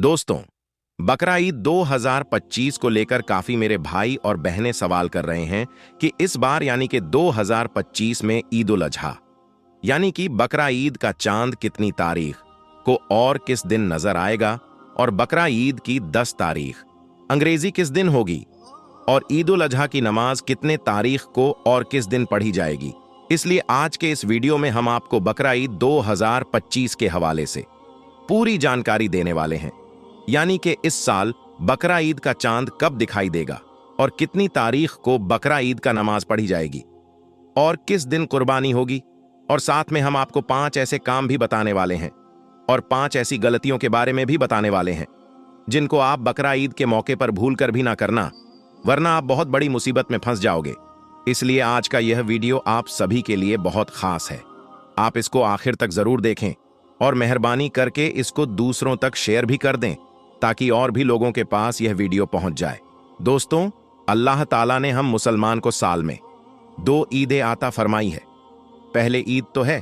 दोस्तों, बकरा ईद 2025 को लेकर काफी मेरे भाई और बहनें सवाल कर रहे हैं कि इस बार यानी कि 2025 में ईद उल अजहा यानी कि बकरा ईद का चांद कितनी तारीख को और किस दिन नजर आएगा और बकरा ईद की 10 तारीख अंग्रेजी किस दिन होगी और ईद उल अजहा की नमाज कितने तारीख को और किस दिन पढ़ी जाएगी। इसलिए आज के इस वीडियो में हम आपको बकरा ईद 2025 के हवाले से पूरी जानकारी देने वाले हैं, यानी कि इस साल बकरा ईद का चांद कब दिखाई देगा और कितनी तारीख को बकरा ईद का नमाज पढ़ी जाएगी और किस दिन कुर्बानी होगी। और साथ में हम आपको 5 ऐसे काम भी बताने वाले हैं और 5 ऐसी गलतियों के बारे में भी बताने वाले हैं जिनको आप बकरा ईद के मौके पर भूल कर भी ना करना, वरना आप बहुत बड़ी मुसीबत में फंस जाओगे। इसलिए आज का यह वीडियो आप सभी के लिए बहुत खास है। आप इसको आखिर तक जरूर देखें और मेहरबानी करके इसको दूसरों तक शेयर भी कर दें ताकि और भी लोगों के पास यह वीडियो पहुंच जाए। दोस्तों, अल्लाह ताला ने हम मुसलमान को साल में 2 ईदें आता फरमाई है। पहले ईद तो है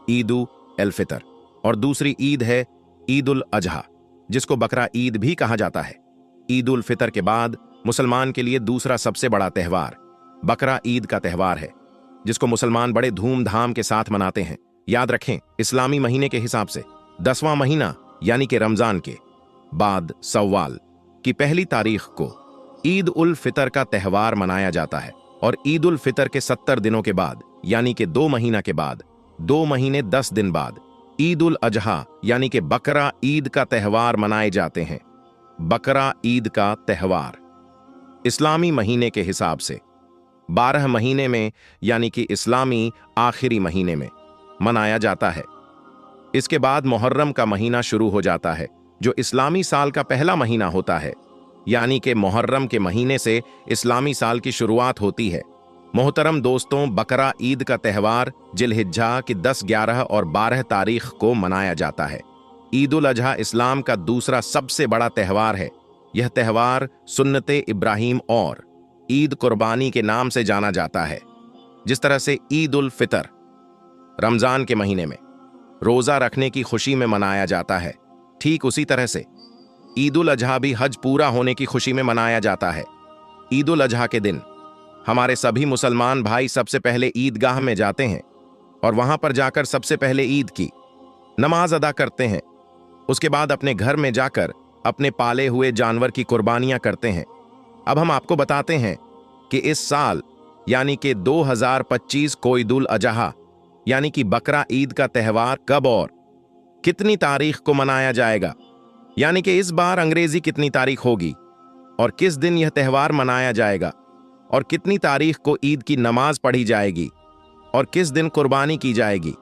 ईद उल फितर और दूसरी ईद है ईद उल अजहा, जिसको बकरा ईद भी कहा जाता है। ईद उल फितर के बाद मुसलमान के लिए दूसरा सबसे बड़ा त्यौहार बकरा ईद का त्यौहार है, जिसको मुसलमान बड़े धूमधाम के साथ मनाते हैं। याद रखें, इस्लामी महीने के हिसाब से 10वां महीना यानी कि रमजान के बाद सव्वाल की पहली तारीख को ईद उल फितर का त्यौहार मनाया जाता है और ईद उल फितर के 70 दिनों के बाद यानी कि 2 महीना के बाद 2 महीने 10 दिन बाद ईद उल अजहा यानी कि बकरा ईद का त्यौहार मनाए जाते हैं। बकरा ईद का त्यौहार इस्लामी महीने के हिसाब से 12 महीने में यानी कि इस्लामी आखिरी महीने में मनाया जाता है। इसके बाद मुहर्रम का महीना शुरू हो जाता है, जो इस्लामी साल का पहला महीना होता है, यानी कि मुहर्रम के महीने से इस्लामी साल की शुरुआत होती है। मोहतरम दोस्तों, बकरा ईद का त्यौहार जिलहिज्जा की 10, 11 और 12 तारीख को मनाया जाता है। ईद उल अजहा इस्लाम का दूसरा सबसे बड़ा त्यौहार है। यह त्यौहार सुन्नते इब्राहिम और ईद कुर्बानी के नाम से जाना जाता है। जिस तरह से ईद उल फितर रमजान के महीने में रोजा रखने की खुशी में मनाया जाता है, ठीक उसी तरह से ईद उल अजहा भी हज पूरा होने की खुशी में मनाया जाता है। ईद उल अजहा के दिन हमारे सभी मुसलमान भाई सबसे पहले ईदगाह में जाते हैं और वहां पर जाकर सबसे पहले ईद की नमाज अदा करते हैं। उसके बाद अपने घर में जाकर अपने पाले हुए जानवर की कुर्बानियां करते हैं। अब हम आपको बताते हैं कि इस साल यानी कि 2025 को ईद उल अजहा यानी कि बकरा ईद का त्यौहार कब और कितनी तारीख को मनाया जाएगा, यानी कि इस बार अंग्रेजी कितनी तारीख होगी और किस दिन यह त्यौहार मनाया जाएगा और कितनी तारीख को ईद की नमाज पढ़ी जाएगी और किस दिन कुर्बानी की जाएगी।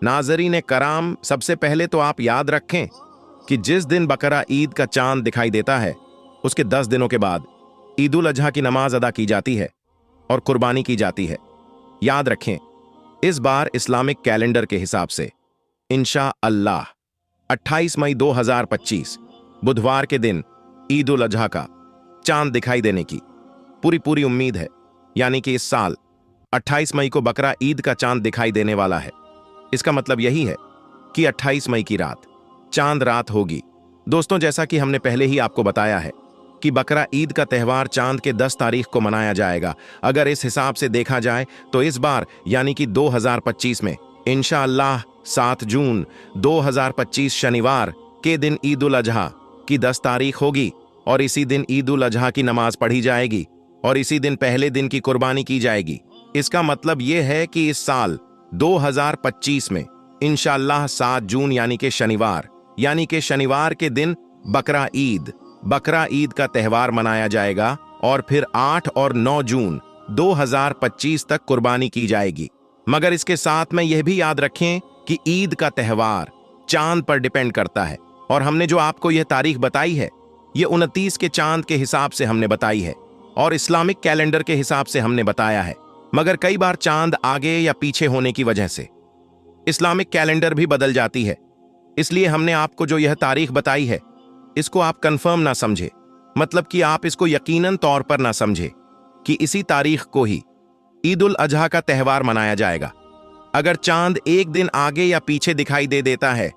नाज़रीन कराम, सबसे पहले तो आप याद रखें कि जिस दिन बकरा ईद का चांद दिखाई देता है उसके 10 दिनों के बाद ईद उल अजहा की नमाज अदा की जाती है और कुर्बानी की जाती है। याद रखें, इस बार इस्लामिक कैलेंडर के हिसाब से इंशाअल्लाह 28 मई 2025 बुधवार के दिन ईद उल अजहा का चांद दिखाई देने की पूरी उम्मीद है, यानी कि इस साल 28 मई को बकरा ईद का चांद दिखाई देने वाला है। इसका मतलब यही है कि 28 मई की रात चांद रात होगी। दोस्तों, जैसा कि हमने पहले ही आपको बताया है कि बकरा ईद का त्यौहार चांद के 10 तारीख को मनाया जाएगा। अगर इस हिसाब से देखा जाए तो इस बार यानी कि 2025 में इंशाअल्लाह 7 जून 2025 शनिवार के दिन ईद उल अजहा की 10 तारीख होगी और इसी दिन ईद उल अजहा की नमाज पढ़ी जाएगी और इसी दिन पहले दिन की कुर्बानी की जाएगी। इसका मतलब यह है कि इस साल 2025 में इंशाअल्लाह 7 जून यानी कि शनिवार के दिन बकरा ईद का त्यौहार मनाया जाएगा और फिर 8 और 9 जून 2025 तक कुर्बानी की जाएगी। मगर इसके साथ में यह भी याद रखें कि ईद का त्यौहार चांद पर डिपेंड करता है और हमने जो आपको यह तारीख बताई है यह 29 के चांद के हिसाब से हमने बताई है और इस्लामिक कैलेंडर के हिसाब से हमने बताया है। मगर कई बार चांद आगे या पीछे होने की वजह से इस्लामिक कैलेंडर भी बदल जाती है। इसलिए हमने आपको जो यह तारीख बताई है इसको आप कंफर्म ना समझे, मतलब कि आप इसको यकीनन तौर पर ना समझे कि इसी तारीख को ही ईद उल अजहा का त्यौहार मनाया जाएगा। अगर चांद एक दिन आगे या पीछे दिखाई दे देता है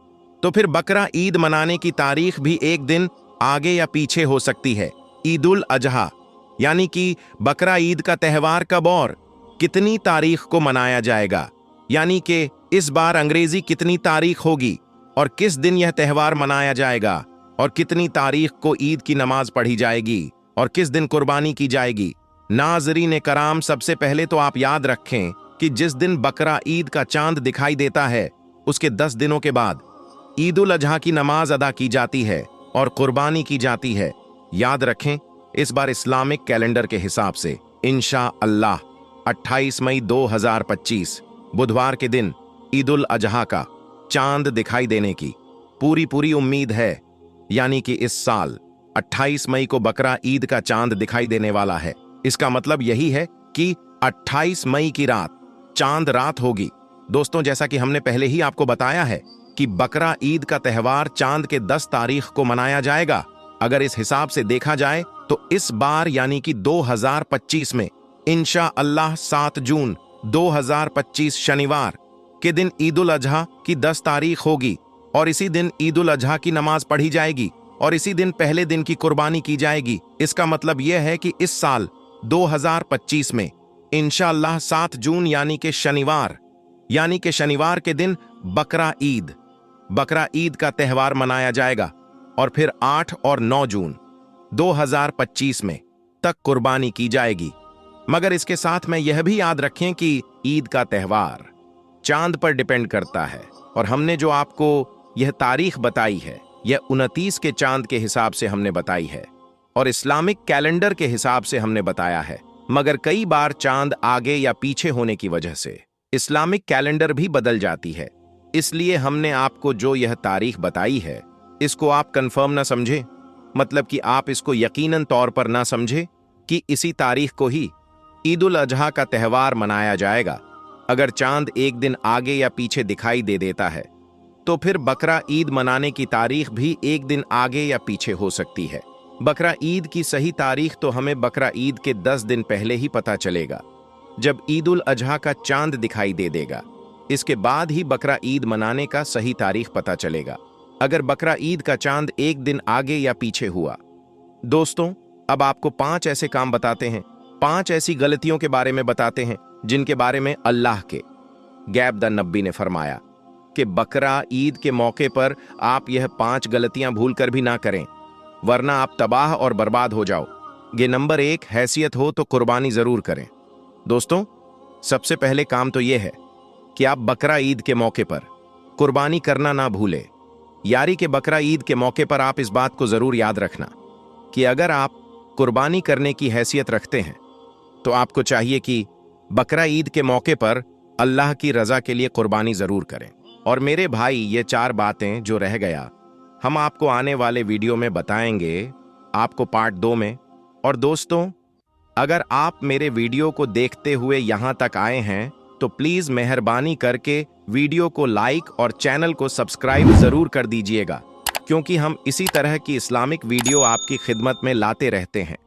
तो फिर बकरा ईद मनाने की तारीख भी एक दिन आगे या पीछे हो सकती है। ईद उल अजहा यानी कि बकरा ईद का त्यौहार कब और कितनी तारीख को मनाया जाएगा, यानी कि इस बार अंग्रेजी कितनी तारीख होगी और किस दिन यह त्यौहार मनाया जाएगा और कितनी तारीख को ईद की नमाज पढ़ी जाएगी और किस दिन कुर्बानी की जाएगी। नाज़रीन कराम, सबसे पहले तो आप याद रखें कि जिस दिन बकरा ईद का चांद दिखाई देता है उसके 10 दिनों के बाद ईद उल अजहा की नमाज अदा की जाती है और कुर्बानी की जाती है। याद रखें, इस बार इस्लामिक कैलेंडर के हिसाब से इंशा अल्लाह 28 मई 2025 बुधवार के दिन ईद उल अजहा का चांद दिखाई देने की पूरी उम्मीद है। यानी कि इस साल 28 मई को बकरा ईद का चांद दिखाई देने वाला है। इसका मतलब यही है कि 28 मई की रात चांद रात होगी। दोस्तों, जैसा कि हमने पहले ही आपको बताया है कि बकरा ईद का त्यौहार चांद के 10 तारीख को मनाया जाएगा। अगर इस हिसाब से देखा जाए तो इस बार यानी कि 2025 में इंशा अल्लाह 7 जून 2025 शनिवार के दिन ईद उल अजहा की 10 तारीख होगी और इसी दिन ईद उल अजहा की नमाज पढ़ी जाएगी और इसी दिन पहले दिन की कुर्बानी की जाएगी। इसका मतलब यह है कि इस साल 2025 में इंशाअल्लाह 7 जून यानी कि शनिवार के दिन बकरा ईद का त्यौहार मनाया जाएगा और फिर 8 और 9 जून 2025 में तक कुर्बानी की जाएगी। मगर इसके साथ में यह भी याद रखें कि ईद का त्यौहार चांद पर डिपेंड करता है और हमने जो आपको यह तारीख बताई है यह 29 के चांद के हिसाब से हमने बताई है और इस्लामिक कैलेंडर के हिसाब से हमने बताया है। मगर कई बार चांद आगे या पीछे होने की वजह से इस्लामिक कैलेंडर भी बदल जाती है। इसलिए हमने आपको जो यह तारीख बताई है इसको आप कंफर्म ना समझे, मतलब कि आप इसको यकीनन तौर पर ना समझे कि इसी तारीख को ही ईद उल अजहा का त्यौहार मनाया जाएगा। अगर चांद एक दिन आगे या पीछे दिखाई दे देता है तो फिर बकरा ईद मनाने की तारीख भी एक दिन आगे या पीछे हो सकती है। बकरा ईद की सही तारीख तो हमें बकरा ईद के 10 दिन पहले ही पता चलेगा, जब ईद उल अजहा का चांद दिखाई दे देगा। इसके बाद ही बकरा ईद मनाने का सही तारीख पता चलेगा, अगर बकरा ईद का चांद एक दिन आगे या पीछे हुआ। दोस्तों, अब आपको 5 ऐसे काम बताते हैं, 5 ऐसी गलतियों के बारे में बताते हैं जिनके बारे में अल्लाह के गैब द नबी ने फरमाया कि बकरा ईद के मौके पर आप यह 5 गलतियां भूल कर भी ना करें, वरना आप तबाह और बर्बाद हो जाओ। ये नंबर 1, हैसियत हो तो कुर्बानी जरूर करें। दोस्तों, सबसे पहले काम तो यह है कि आप बकरा ईद के मौके पर कुर्बानी करना ना भूले। यारी के बकरा ईद के मौके पर आप इस बात को जरूर याद रखना कि अगर आप कुर्बानी करने की हैसियत रखते हैं तो आपको चाहिए कि बकरा ईद के मौके पर अल्लाह की रजा के लिए कुर्बानी जरूर करें। और मेरे भाई, ये 4 बातें जो रह गया हम आपको आने वाले वीडियो में बताएंगे, आपको पार्ट 2 में। और दोस्तों, अगर आप मेरे वीडियो को देखते हुए यहां तक आए हैं तो प्लीज मेहरबानी करके वीडियो को लाइक और चैनल को सब्सक्राइब जरूर कर दीजिएगा, क्योंकि हम इसी तरह की इस्लामिक वीडियो आपकी खिदमत में लाते रहते हैं।